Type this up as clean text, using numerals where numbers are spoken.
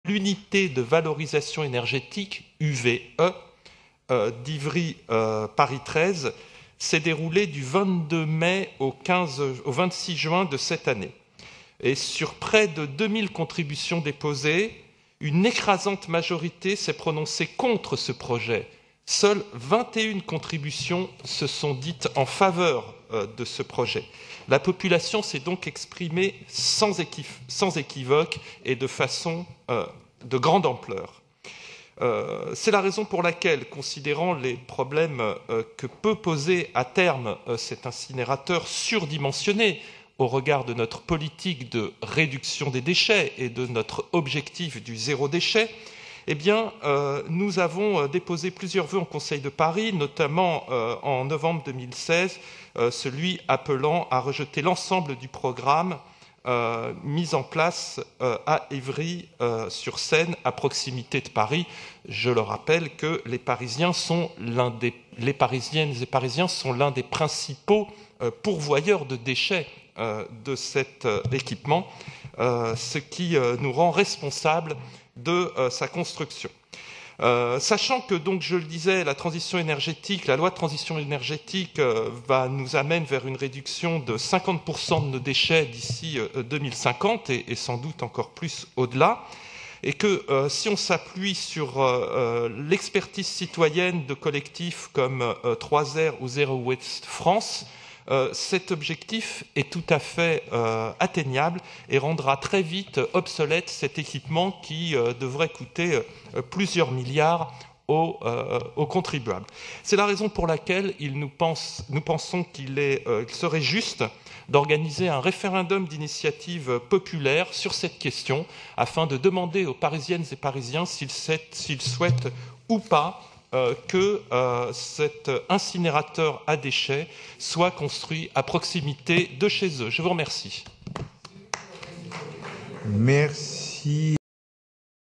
l'unité de valorisation énergétique, UVE, d'Ivry Paris 13, s'est déroulée du 22 mai au 26 juin de cette année. Et sur près de 2000 contributions déposées, une écrasante majorité s'est prononcée contre ce projet. Seules 21 contributions se sont dites en faveur de ce projet. La population s'est donc exprimée sans équivoque et de façon de grande ampleur. C'est la raison pour laquelle, considérant les problèmes que peut poser à terme cet incinérateur surdimensionné au regard de notre politique de réduction des déchets et de notre objectif du zéro déchet, eh bien, nous avons déposé plusieurs vœux en Conseil de Paris, notamment en novembre 2016, celui appelant à rejeter l'ensemble du programme mis en place à Évry-sur-Seine, à proximité de Paris. Je le rappelle que les Parisiennes et Parisiens sont l'un des principaux pourvoyeurs de déchets de cet équipement, ce qui nous rend responsables de sa construction. Sachant que, donc, je le disais, la transition énergétique, la loi de transition énergétique nous amène vers une réduction de 50% de nos déchets d'ici 2050 et sans doute encore plus au-delà, et que si on s'appuie sur l'expertise citoyenne de collectifs comme 3R ou Zero Waste France, cet objectif est tout à fait atteignable et rendra très vite obsolète cet équipement qui devrait coûter plusieurs milliards aux contribuables. C'est la raison pour laquelle nous pensons qu'il serait juste d'organiser un référendum d'initiative populaire sur cette question afin de demander aux Parisiennes et Parisiens s'ils souhaitent ou pas que cet incinérateur à déchets soit construit à proximité de chez eux. Je vous remercie. Merci.